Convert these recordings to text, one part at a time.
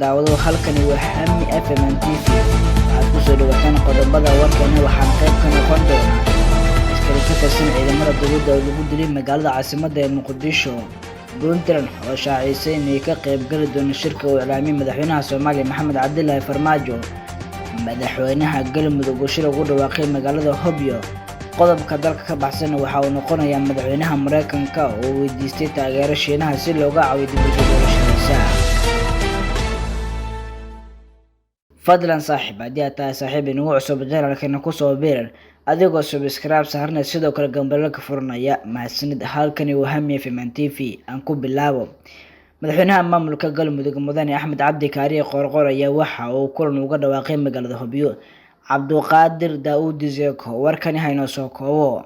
daawado halkani waa Hami FM TV waxaad ku soo dhawaataan qodobada warkani waxaan qayb ka noqon doonaa askari ka tirsan ciidamada dowladda oo lagu dilay magaalada caasimadda ee Muqdisho. Puntland oo shaacisay inay ka qayb gali doonto shirka uu iclaamiyay madaxweynaha Soomaaliya Maxamed Cabdullaahi Farmaajo. Madaxweynaha Galmudug oo shir ugu dhawaaqay magaalada Hobyo. qodobka dalka ka baxsan waxa uu noqonayaa madaxweynaha Mareykanka oo weydiistay taageero Shiinaha si looga caawiyo dib u soo doorashadiisa. fadlan saaxiib haddii aad tahay saaxiib inagu cusub janaalkeena ku soo biiran adigoo subscribe saarnay sidoo kale gambalka furanaya mahadsanid. halkani waa Hami FM TV aan ku bilaabo. madaxweynaha maamulka Galmudug Mudane Axmed Cabdi Kaariye Qoorqoor ayaa waxa uu kulan uga dhawaaqay magaalada Hobyo. Cabduqaadir Daawud Zeeko warkani hayno soo koobo.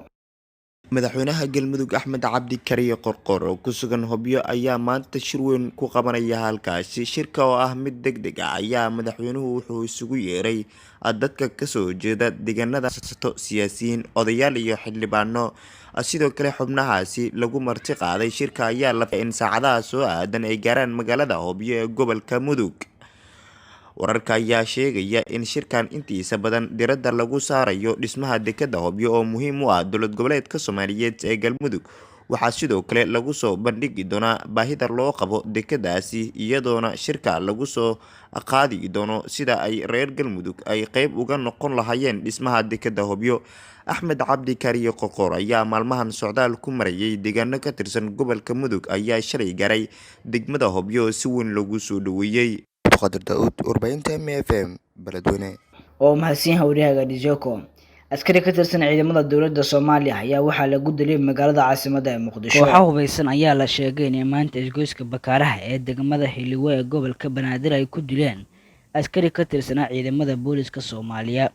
madaxweynaha Galmudug Axmed Cabdi Kaariye Qoorqoor oo ku sugan Hobyo ayaa maanta shir weyn ku qabanaya halkaasi. shirka oo ah mid degdeg ah ayaa madaxweynuhu wuxuu isugu yeeray dadka ka soo jeeda deegaanada siyaasiyiin, odayaal iyo xildhibaano. sidoo kale xubnahaasi lagu marti qaaday shirka ayaa la filayay in saacadaha soo aadan ay gaaraan magaalada Hobyo ee gobolka Mudug. wararka ayaa sheegaya in shirkan intiisa badan diradda lagu saarayo dhismaha dekedda Hobyo oo muhiim u ah dowlad goboleedka Soomaaliyeed ee Galmudug. waxaa sidoo kale lagu soo bandhigi doonaa baahida loo qabo dekeddaasi, iyadoona shirka lagu soo qaadi doono sida ay reer Galmudug ay qayb uga noqon lahaayeen dhismaha dekedda Hobyo. Axmed Cabdi Kaariye Qoorqoor ayaa maalmahan socdaal ku marayay deegaano ka tirsan gobolka Mudug ayaa shalay gaaray degmada Hobyo si weyn loogu soo dhaweeyay. Cabduqaadir Daawud warbaahinta Hami FM Beledweyne. oo mahadsan hawriyaha Zeeko. askari ka tirsan ciidamada dowladda Soomaaliya ayaa waxaa lagu dilay magaalada caasimadda ee Muqdisho. kooxo hubeysan ayaa la sheegay in maanta isgoyska Bakaaraha ee degmada Hiilwe ee gobolka Banaadir ay ku dileen askari ka tirsan ciidamada booliska Soomaaliya.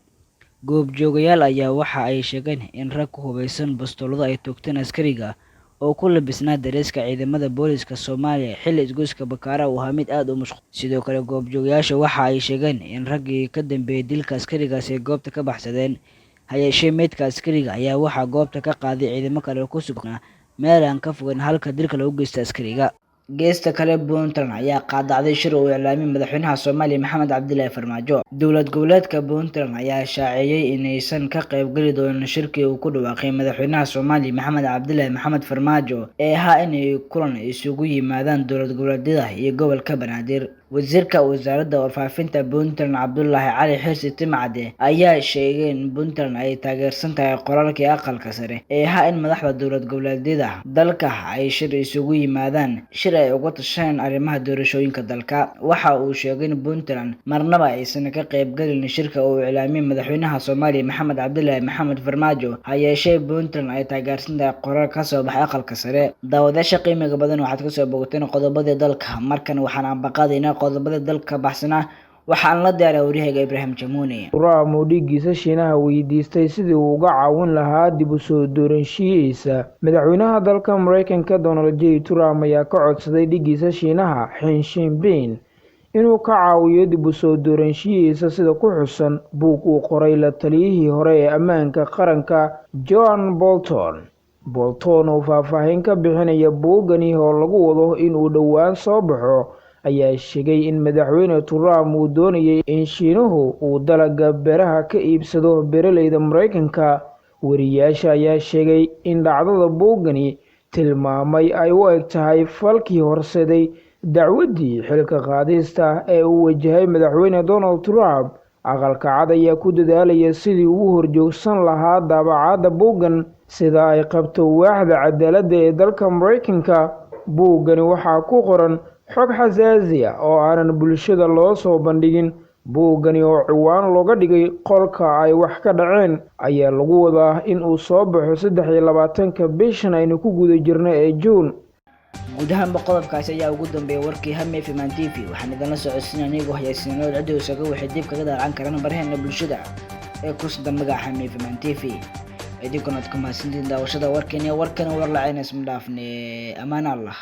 goobjoogayaal ayaa waxa ay sheegeen in rag ku hubeysan bastoolada ay toogteen askariga oo ku labisnaa dareeska ciidamada booliska Soomaaliya xilli isgoyska Bakaaraha uu ahaa mid aad u mashquul. sidoo kale goobjoogayaasha waxa ay sheegeen in raggii ka dambeeyay dilka askarigaasi ay goobta ka baxsadeen. hayeeshee meydka askariga ayaa waxaa goobta ka qaaday ciidamo kale oo ku sugnaa meel aan ka fogeyn halka dilka lagu geystay askariga. geesta kale Puntland ayaa qaadacday shir uu iclaamiyay madaxweynaha Soomaaliya Maxamed Cabdullaahi Farmaajo. dowlad goboleedka Puntland ayaa shaaciyay inaysan ka qayb gali doonin shirkii uu ku dhawaaqay madaxweynaha Soomaaliya Maxamed Cabdullaahi Farmaajo ee ahaa inay kulan isugu yimaadaan dowlad goboleedyada iyo gobolka Banaadir. wasiirka wasaaradda warfaafinta Puntland Cabdullaahi Cali Xirsi Timcade ayaa sheegay in Puntland ay taageersan tahay qoraalkii aqalka sare ee ahaa in madaxda dowlad goboleedyada dalka ay shir isugu yimaadaan shir ay uga tashadaan arrimaha doorashooyinka dalka. waxa uu sheegay in Puntland marnaba aysan ka qayb galin shirka uu iclaamiyay madaxweynaha Soomaaliya Maxamed Cabdullaahi Farmaajo. hayeeshee Puntland ay taageersan tahay qoraal ka soo baxay aqalka sare. daawadayaasha qiimaha badan waxaad ka soo bogateen qodobada dalka. markan waxaan ambaqaadaynaa qodobada dalka baxsana waxaan la diyaaray wariyahayga Ibraahim Jamuuni. Trump oo dhigiisa Shiinaha weydiistay sidii uu uga caawin lahaa dib u soo dooranshihiisa. madaxweynaha dalka Mareykanka Donald J. Trump ayaa ka codsaday dhigiisa Shiinaha Xi Jinping inuu ka caawiyo dib u soo dooranshihiisa sida ku xusan buug uu qoray la taliyihii hore ee ammaanka qaranka John Bolton. oo faahfaahin ka bixinaya buugani oo lagu wado inuu dhowaan soo baxo ayaa sheegay in madaxweyne Trump uu doonayay in Shiinuhu uu dalagga beeraha ka iibsado beeraleyda Mareykanka. wariyaasha ayaa sheegay in dhacdada buugani tilmaamay ay u eg tahay falkii horseeday dacwaddii xilka qaadista ee uu wajahay madaxweyne Donald Trump. aqalka cad ayaa ku dadaalaya sidii uu horjoogsan lahaa daabacadda buuggan sida ay qabto waaxda cadaaladda ee dalka Mareykanka. buuggani waxaa ku qoran xog xasaasi ah oo aanan bulshada loo soo bandhigin. buuggani oo ciwaan looga dhigay qolka ay wax ka dhaceen ayaa lagu wadaa in uu soo baxo 23 bishan aynu ku guda jirno ee Juun. guud ahaanba qodobkaasi ayaa ugu dambeeyay warkii Hami FM TV. waxaan idinla socodsiinay anigoo hayaysiinay cid isaga waxay dib kaga daacan karaan baraheena bulshada ee ku sida magaca Hami FM TV. idinkuna aad ku mahadsantihiin daawashada warkan war la caynas ma dhaafne. amaan Allah.